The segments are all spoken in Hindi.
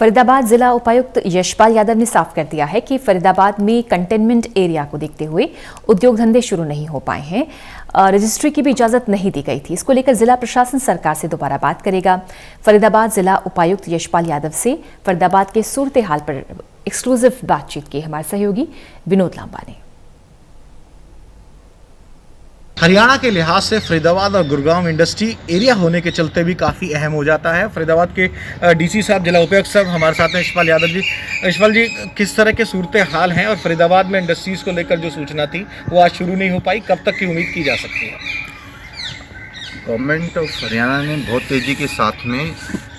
फरीदाबाद जिला उपायुक्त यशपाल यादव ने साफ कर दिया है कि फरीदाबाद में कंटेनमेंट एरिया को देखते हुए उद्योग धंधे शुरू नहीं हो पाए हैं। रजिस्ट्री की भी इजाजत नहीं दी गई थी। इसको लेकर जिला प्रशासन सरकार से दोबारा बात करेगा। फरीदाबाद जिला उपायुक्त यशपाल यादव से फरीदाबाद के सूरत हाल पर एक्सक्लूसिव बातचीत की हमारे सहयोगी विनोद लांबा ने। हरियाणा के लिहाज से फरीदाबाद और गुड़गांव इंडस्ट्री एरिया होने के चलते भी काफ़ी अहम हो जाता है। फरीदाबाद के डीसी साहब, जिला उपायुक्त साहब हमारे साथ हैं, यशपाल यादव जी। यशपाल जी, किस तरह के सूरत हाल हैं और फरीदाबाद में इंडस्ट्रीज़ को लेकर जो सूचना थी वो आज शुरू नहीं हो पाई, कब तक की उम्मीद की जा सकती है? गवर्नमेंट ऑफ हरियाणा ने बहुत तेज़ी के साथ में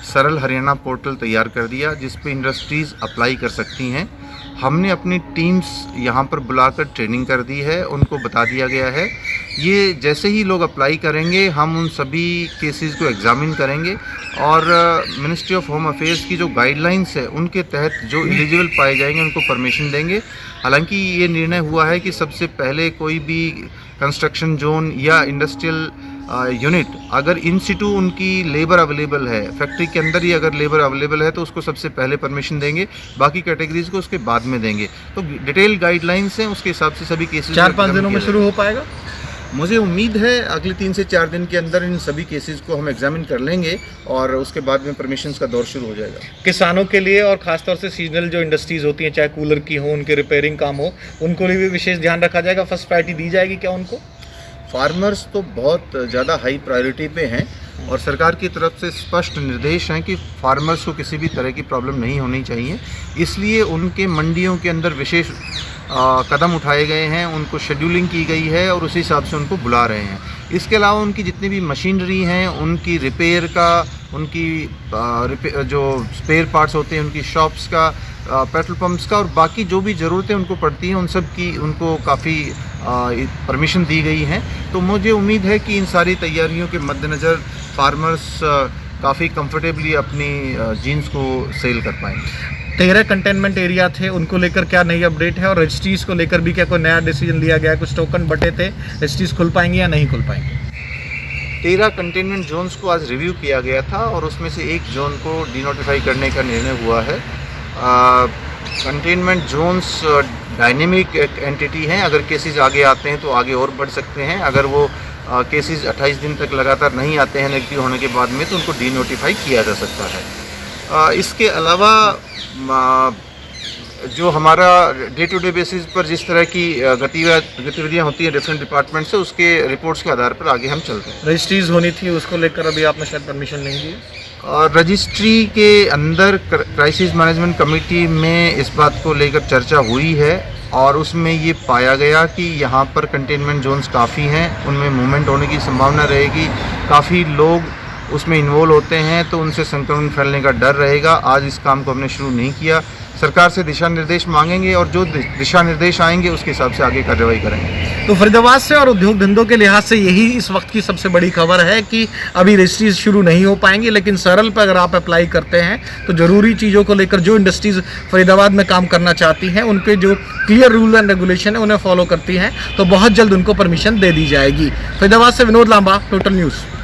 सरल हरियाणा पोर्टल तैयार कर दिया जिस पे इंडस्ट्रीज़ अप्लाई कर सकती हैं। हमने अपनी टीम्स यहाँ पर बुलाकर ट्रेनिंग कर दी है, उनको बता दिया गया है। ये जैसे ही लोग अप्लाई करेंगे हम उन सभी केसेस को एग्ज़ामिन करेंगे और मिनिस्ट्री ऑफ होम अफेयर्स की जो गाइडलाइंस है उनके तहत जो एलिजिबल पाए जाएंगे उनको परमिशन देंगे। हालांकि ये निर्णय हुआ है कि सबसे पहले कोई भी कंस्ट्रक्शन जोन या इंडस्ट्रियल यूनिट अगर इन सिटू उनकी लेबर अवेलेबल है, फैक्ट्री के अंदर ही अगर लेबर अवेलेबल है तो उसको सबसे पहले परमिशन देंगे, बाकी कैटेगरीज को उसके बाद में देंगे। तो डिटेल गाइडलाइंस हैं, उसके हिसाब से सभी केसेस 4-5 दिनों में शुरू हो पाएगा। मुझे उम्मीद है अगले 3 से 4 दिन के अंदर इन सभी केसेस को हम एग्जामिन कर लेंगे और उसके बाद में परमिशंस का दौर शुरू हो जाएगा। किसानों के लिए और खासतौर से सीजनल जो इंडस्ट्रीज़ होती हैं, चाहे कूलर की हो, उनके रिपेयरिंग काम हो, उनको लिए भी विशेष ध्यान रखा जाएगा, फर्स्ट प्रायोरिटी दी जाएगी क्या उनको? फार्मर्स तो बहुत ज़्यादा हाई प्रायोरिटी पे हैं और सरकार की तरफ से स्पष्ट निर्देश हैं कि फार्मर्स को किसी भी तरह की प्रॉब्लम नहीं होनी चाहिए, इसलिए उनके मंडियों के अंदर विशेष कदम उठाए गए हैं, उनको शेड्यूलिंग की गई है और उसी हिसाब से उनको बुला रहे हैं। इसके अलावा उनकी जितनी भी मशीनरी हैं उनकी रिपेयर का, उनकी जो स्पेयर पार्ट्स होते हैं उनकी शॉप्स का, पेट्रोल पंप्स का और बाकी जो भी ज़रूरतें उनको पड़ती हैं उन सब की उनको काफ़ी परमिशन दी गई हैं। तो मुझे उम्मीद है कि इन सारी तैयारियों के मद्देनज़र फार्मर्स काफ़ी कंफर्टेबली अपनी जीन्स को सेल कर पाएंगे। 13 कंटेनमेंट एरिया थे, उनको लेकर क्या नई अपडेट है और रजिस्ट्रीज़ को लेकर भी क्या कोई नया डिसीजन लिया गया है? कुछ टोकन बटे थे, रजिस्ट्रीज़ खुल पाएंगी या नहीं खुल पाएंगी? 13 कंटेनमेंट जोन्स को आज रिव्यू किया गया था और उसमें से एक जोन को डिनोटिफाई करने का निर्णय हुआ है। कंटेनमेंट जोन्स डायनेमिक एंटिटी हैं, अगर केसेस आगे आते हैं तो आगे और बढ़ सकते हैं। अगर वो केसेस 28 दिन तक लगातार नहीं आते हैं नेगेटिव होने के बाद में तो उनको डिनोटिफाई किया जा सकता है। इसके अलावा जो हमारा डे टू डे बेसिस पर जिस तरह की गतिविधियाँ होती हैं डिफरेंट डिपार्टमेंट से, उसके रिपोर्ट्स के आधार पर आगे हम चलते हैं। रजिस्ट्रीज़ होनी थी, उसको लेकर अभी आपने शायद परमिशन नहीं दी? रजिस्ट्री के अंदर क्राइसिस मैनेजमेंट कमेटी में इस बात को लेकर चर्चा हुई है और उसमें ये पाया गया कि यहाँ पर कंटेनमेंट जोन्स काफ़ी हैं, उनमें मूवमेंट होने की संभावना रहेगी, काफ़ी लोग उसमें इन्वॉल्व होते हैं तो उनसे संक्रमण फैलने का डर रहेगा। आज इस काम को हमने शुरू नहीं किया, सरकार से दिशा निर्देश मांगेंगे और जो दिशा निर्देश आएंगे उसके हिसाब से आगे कार्रवाई करेंगे। तो फरीदाबाद से और उद्योग धंधों के लिहाज से यही इस वक्त की सबसे बड़ी खबर है कि अभी रजिस्ट्रीज शुरू नहीं हो पाएंगी, लेकिन सरल पर अगर आप अप्लाई करते हैं तो ज़रूरी चीज़ों को लेकर जो इंडस्ट्रीज़ फरीदाबाद में काम करना चाहती हैं उनके जो क्लियर रूल एंड रेगुलेशन है उन्हें फॉलो करती हैं तो बहुत जल्द उनको परमिशन दे दी जाएगी। फरीदाबाद से विनोद लांबा, टोटल न्यूज़।